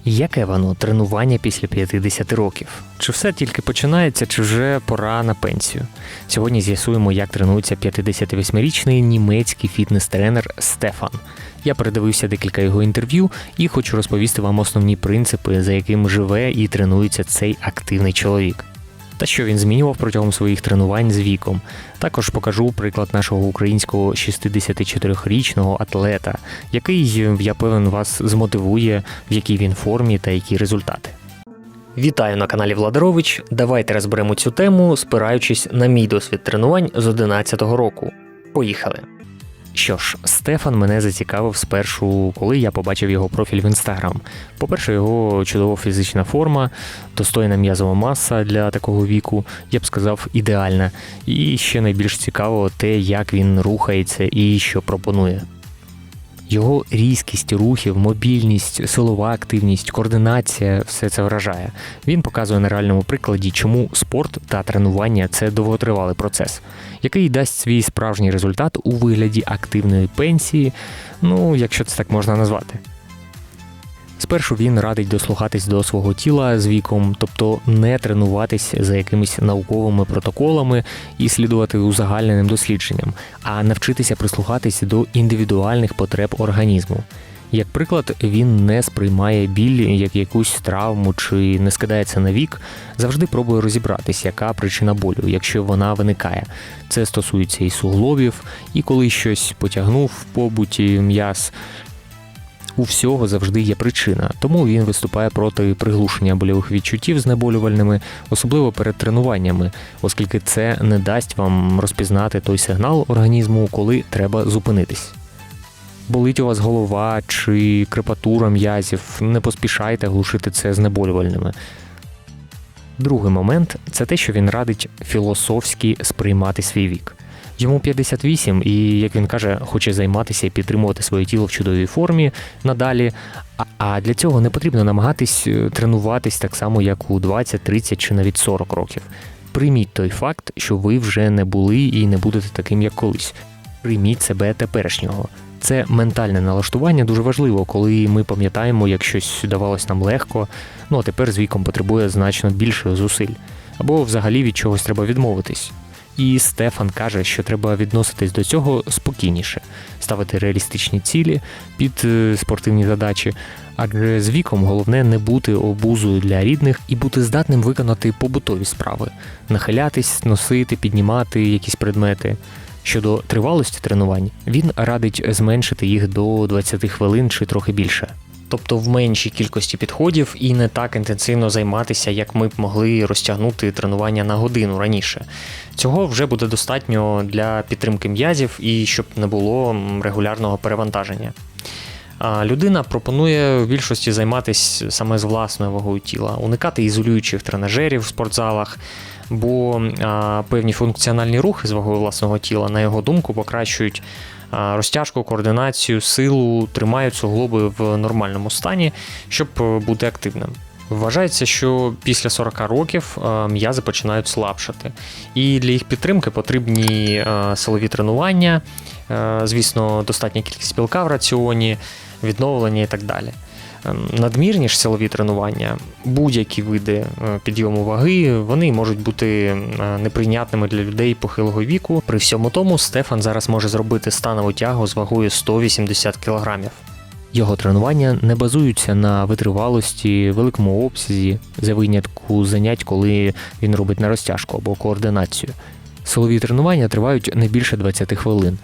Яке воно тренування після 50 років? Чи все тільки починається, чи вже пора на пенсію? Сьогодні з'ясуємо, як тренується 58-річний німецький фітнес-тренер Стефан. Я передивився декілька його інтерв'ю і хочу розповісти вам основні принципи, за яким живе і тренується цей активний чоловік. Та що він змінював протягом своїх тренувань з віком. Також покажу приклад нашого українського 64-річного атлета, який, я певен, вас змотивує, в якій він формі та які результати. Вітаю на каналі Владарович. Давайте розберемо цю тему, спираючись на мій досвід тренувань з 11-го року. Поїхали! Що ж, Стефан мене зацікавив спершу, коли я побачив його профіль в Instagram. По-перше, його чудова фізична форма, достойна м'язова маса для такого віку, я б сказав, ідеальна. І ще найбільш цікаво те, як він рухається і що пропонує. Його різкість рухів, мобільність, силова активність, координація – все це вражає. Він показує на реальному прикладі, чому спорт та тренування – це довготривалий процес, який дасть свій справжній результат у вигляді активної пенсії, якщо це так можна назвати. Спершу він радить дослухатись до свого тіла з віком, тобто не тренуватись за якимись науковими протоколами і слідувати узагальненим дослідженням, а навчитися прислухатись до індивідуальних потреб організму. Як приклад, він не сприймає біль як якусь травму чи не скидається на вік, завжди пробує розібратись, яка причина болю, якщо вона виникає. Це стосується і суглобів, і коли щось потягнув в побуті м'яз. У всього завжди є причина, тому він виступає проти приглушення больових відчуттів знеболювальними, особливо перед тренуваннями, оскільки це не дасть вам розпізнати той сигнал організму, коли треба зупинитись. Болить у вас голова чи крепатура м'язів, не поспішайте глушити це знеболювальними. Другий момент – це те, що він радить філософськи сприймати свій вік. Йому 58 і, як він каже, хоче займатися і підтримувати своє тіло в чудовій формі надалі, а для цього не потрібно намагатись тренуватись так само, як у 20, 30 чи навіть 40 років. Прийміть той факт, що ви вже не були і не будете таким, як колись. Прийміть себе теперішнього. Це ментальне налаштування дуже важливо, коли ми пам'ятаємо, як щось давалось нам легко, а тепер з віком потребує значно більше зусиль. Або взагалі від чогось треба відмовитись. І Стефан каже, що треба відноситись до цього спокійніше, ставити реалістичні цілі під спортивні задачі, адже з віком головне не бути обузою для рідних і бути здатним виконати побутові справи, нахилятись, носити, піднімати якісь предмети. Щодо тривалості тренувань, він радить зменшити їх до 20 хвилин чи трохи більше. Тобто в меншій кількості підходів і не так інтенсивно займатися, як ми б могли розтягнути тренування на годину раніше. Цього вже буде достатньо для підтримки м'язів і щоб не було регулярного перевантаження. Людина пропонує в більшості займатися саме з власною вагою тіла, уникати ізолюючих тренажерів в спортзалах, бо певні функціональні рухи з вагою власного тіла, на його думку, покращують розтяжку, координацію, силу, тримають суглоби в нормальному стані, щоб бути активним. Вважається, що після 40 років м'язи починають слабшати. І для їх підтримки потрібні силові тренування, звісно, достатня кількість білка в раціоні, відновлення і так далі. Надмірні ж силові тренування, будь-які види підйому ваги, вони можуть бути неприйнятними для людей похилого віку. При всьому тому Стефан зараз може зробити станову тягу з вагою 180 кг. Його тренування не базуються на витривалості, великому обсязі, за винятку занять, коли він робить на розтяжку або координацію. Силові тренування тривають не більше 20 хвилин.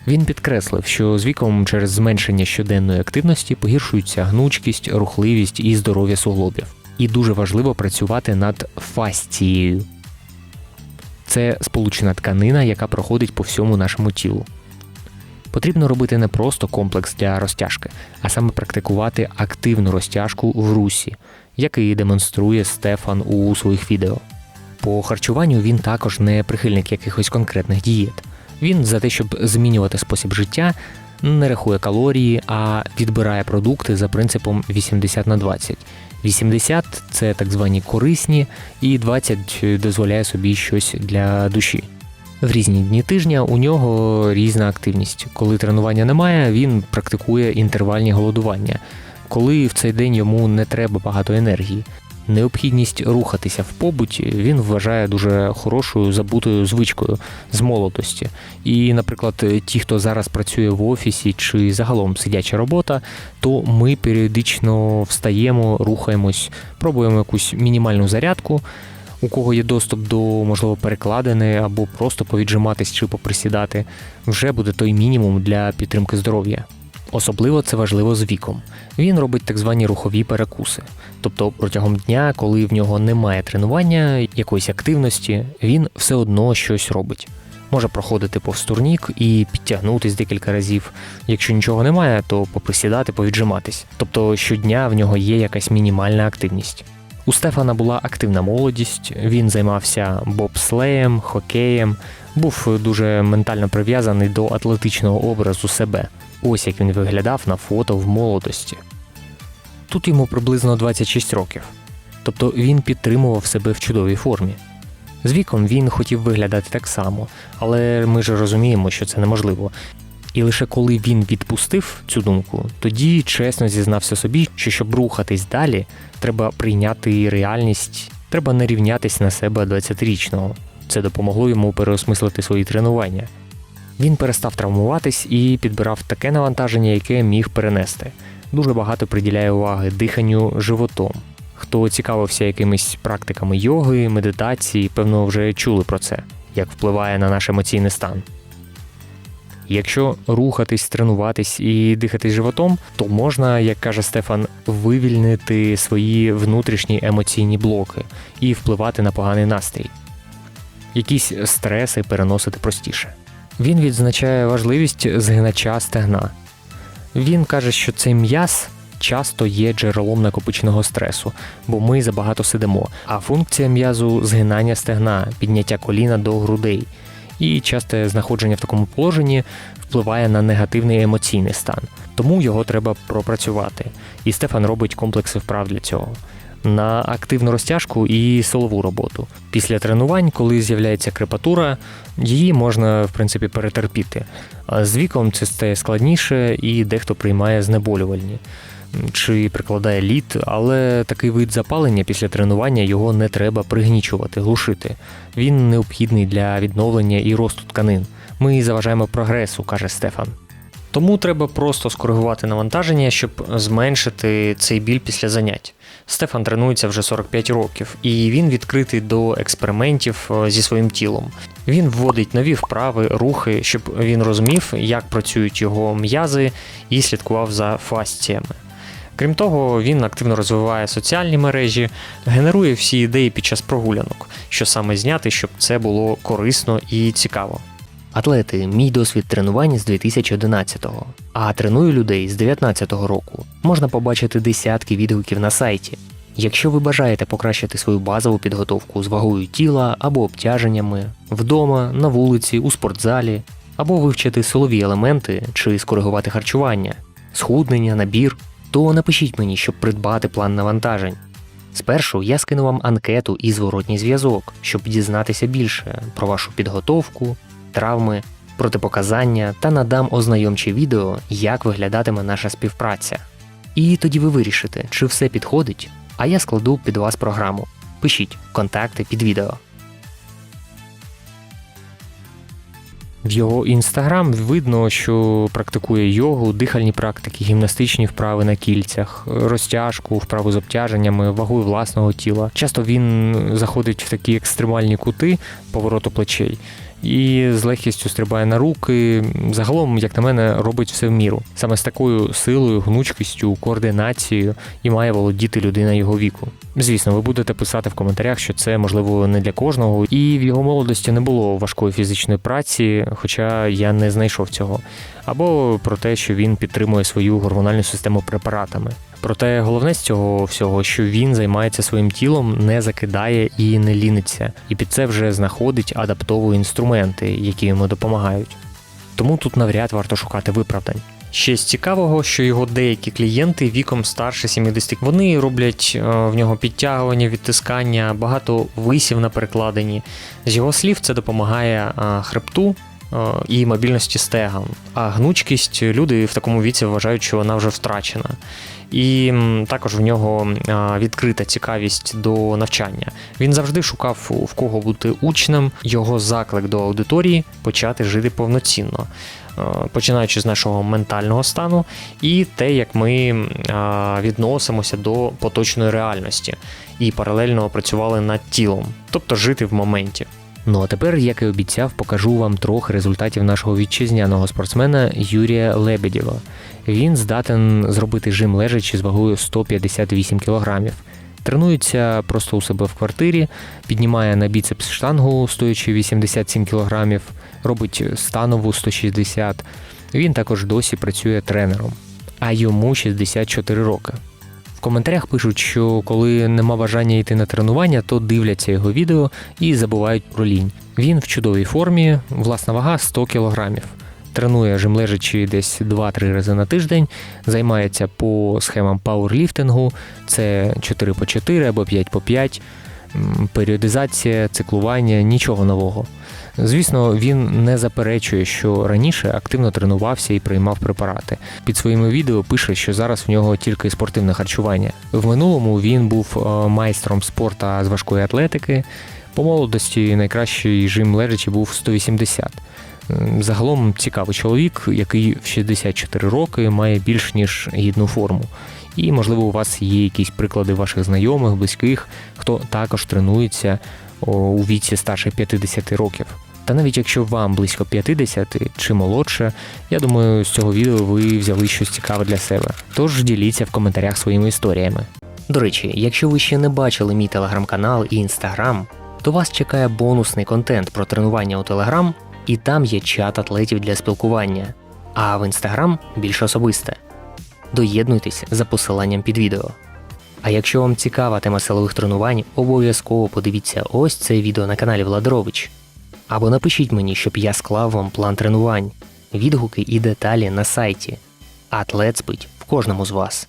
Він підкреслив, що з віком через зменшення щоденної активності погіршуються гнучкість, рухливість і здоров'я суглобів. І дуже важливо працювати над фасцією. Це сполучена тканина, яка проходить по всьому нашому тілу. Потрібно робити не просто комплекс для розтяжки, а саме практикувати активну розтяжку в русі, який демонструє Стефан у своїх відео. По харчуванню він також не прихильник якихось конкретних дієт. Він за те, щоб змінювати спосіб життя, не рахує калорії, а відбирає продукти за принципом 80/20. 80 – це так звані корисні, і 20 дозволяє собі щось для душі. В різні дні тижня у нього різна активність. Коли тренування немає, він практикує інтервальні голодування. коли в цей день йому не треба багато енергії. Необхідність рухатися в побуті він вважає дуже хорошою забутою звичкою з молодості. І, наприклад, ті, хто зараз працює в офісі чи загалом сидяча робота, то ми періодично встаємо, рухаємось, пробуємо якусь мінімальну зарядку, у кого є доступ до, можливо, перекладини або просто повіджиматись чи поприсідати, вже буде той мінімум для підтримки здоров'я. Особливо це важливо з віком. Він робить так звані рухові перекуси. Тобто протягом дня, коли в нього немає тренування, якоїсь активності, він все одно щось робить. Може проходити повз турнік і підтягнутись декілька разів. Якщо нічого немає, то поприсідати, повіджиматись. Тобто щодня в нього є якась мінімальна активність. У Стефана була активна молодість, він займався бобслеєм, хокеєм, був дуже ментально прив'язаний до атлетичного образу себе. Ось як він виглядав на фото в молодості. Тут йому приблизно 26 років. Тобто він підтримував себе в чудовій формі. З віком він хотів виглядати так само, але ми ж розуміємо, що це неможливо. І лише коли він відпустив цю думку, тоді чесно зізнався собі, що щоб рухатись далі, треба прийняти реальність, треба не рівнятись на себе 20-річного. Це допомогло йому переосмислити свої тренування. Він перестав травмуватись і підбирав таке навантаження, яке міг перенести. Дуже багато приділяє уваги диханню животом. Хто цікавився якимись практиками йоги, медитації, певно, вже чули про це, як впливає на наш емоційний стан. Якщо рухатись, тренуватись і дихати животом, то можна, як каже Стефан, вивільнити свої внутрішні емоційні блоки і впливати на поганий настрій. Якісь стреси переносити простіше. Він відзначає важливість згинача стегна. Він каже, що цей м'яз часто є джерелом накопиченого стресу, бо ми забагато сидимо, а функція м'язу – згинання стегна, підняття коліна до грудей. І часте знаходження в такому положенні впливає на негативний емоційний стан. Тому його треба пропрацювати. І Стефан робить комплекси вправ для цього. На активну розтяжку і силову роботу. Після тренувань, коли з'являється крепатура, її можна, в принципі, перетерпіти. А з віком це стає складніше і дехто приймає знеболювальні. Чи прикладає лід, але такий вид запалення після тренування його не треба пригнічувати, глушити. Він необхідний для відновлення і росту тканин. Ми заважаємо прогресу, каже Стефан. Тому треба просто скоригувати навантаження, щоб зменшити цей біль після занять. Стефан тренується вже 45 років, і він відкритий до експериментів зі своїм тілом. Він вводить нові вправи, рухи, щоб він розумів, як працюють його м'язи і слідкував за фасціями. Крім того, він активно розвиває соціальні мережі, генерує всі ідеї під час прогулянок, що саме зняти, щоб це було корисно і цікаво. Атлети – мій досвід тренувань з 2011-го, а треную людей з 2019 року. Можна побачити десятки відгуків на сайті. Якщо ви бажаєте покращити свою базову підготовку з вагою тіла або обтяженнями, вдома, на вулиці, у спортзалі, або вивчити силові елементи чи скоригувати харчування, схуднення, набір, то напишіть мені, щоб придбати план навантажень. Спершу я скину вам анкету і зворотній зв'язок, щоб дізнатися більше про вашу підготовку, травми, протипоказання та надам ознайомче відео, як виглядатиме наша співпраця. І тоді ви вирішите, чи все підходить, а я складу під вас програму. Пишіть контакти під відео. В його інстаграм видно, що практикує йогу, дихальні практики, гімнастичні вправи на кільцях, розтяжку, вправи з обтяженнями, вагою власного тіла. Часто він заходить в такі екстремальні кути повороту плечей і з легкістю стрибає на руки. Загалом, як на мене, робить все в міру. Саме з такою силою, гнучкістю, координацією і має володіти людина його віку. Звісно, ви будете писати в коментарях, що це, можливо, не для кожного, і в його молодості не було важкої фізичної праці, хоча я не знайшов цього. Або про те, що він підтримує свою гормональну систему препаратами. Проте головне з цього всього, що він займається своїм тілом, не закидає і не ліниться, і під це вже знаходить адаптові інструменти, які йому допомагають. Тому тут навряд варто шукати виправдань. Ще з цікавого, що його деякі клієнти віком старше 70, вони роблять в нього підтягування, відтискання, багато висів на перекладині. З його слів, це допомагає хребту, і мобільності стегон. А гнучкість люди в такому віці вважають, що вона вже втрачена. І також в нього відкрита цікавість до навчання. Він завжди шукав, в кого бути учнем, його заклик до аудиторії почати жити повноцінно, починаючи з нашого ментального стану і те, як ми відносимося до поточної реальності і паралельно працювали над тілом, тобто жити в моменті. Ну а тепер, як і обіцяв, покажу вам трохи результатів нашого вітчизняного спортсмена Юрія Лебедєва. Він здатен зробити жим лежачи з вагою 158 кг. Тренується просто у себе в квартирі, піднімає на біцепс штангу, стоячи 87 кг, робить станову 160. Він також досі працює тренером, а йому 64 роки. В коментарях пишуть, що коли нема бажання йти на тренування, то дивляться його відео і забувають про лінь. Він в чудовій формі, власна вага 100 кг. Тренує жим лежачи десь 2-3 рази на тиждень, займається по схемам пауерліфтингу, це 4x4 або 5x5, періодизація, циклування, нічого нового. Звісно, він не заперечує, що раніше активно тренувався і приймав препарати. Під своїми відео пише, що зараз в нього тільки спортивне харчування. В минулому він був майстром спорту з важкої атлетики. По молодості найкращий жим лежачи був 180. Загалом цікавий чоловік, який в 64 роки має більш ніж гідну форму. І, можливо, у вас є якісь приклади ваших знайомих, близьких, хто також тренується у віці старше 50 років. Та навіть якщо вам близько 50 чи молодше, я думаю, з цього відео ви взяли щось цікаве для себе. Тож діліться в коментарях своїми історіями. До речі, якщо ви ще не бачили мій телеграм-канал і інстаграм, то вас чекає бонусний контент про тренування у телеграм, і там є чат атлетів для спілкування. А в інстаграм більш особисте. Доєднуйтесь за посиланням під відео. А якщо вам цікава тема силових тренувань, обов'язково подивіться ось це відео на каналі Владарович. Або напишіть мені, щоб я склав вам план тренувань, відгуки і деталі на сайті. Атлет спить в кожному з вас.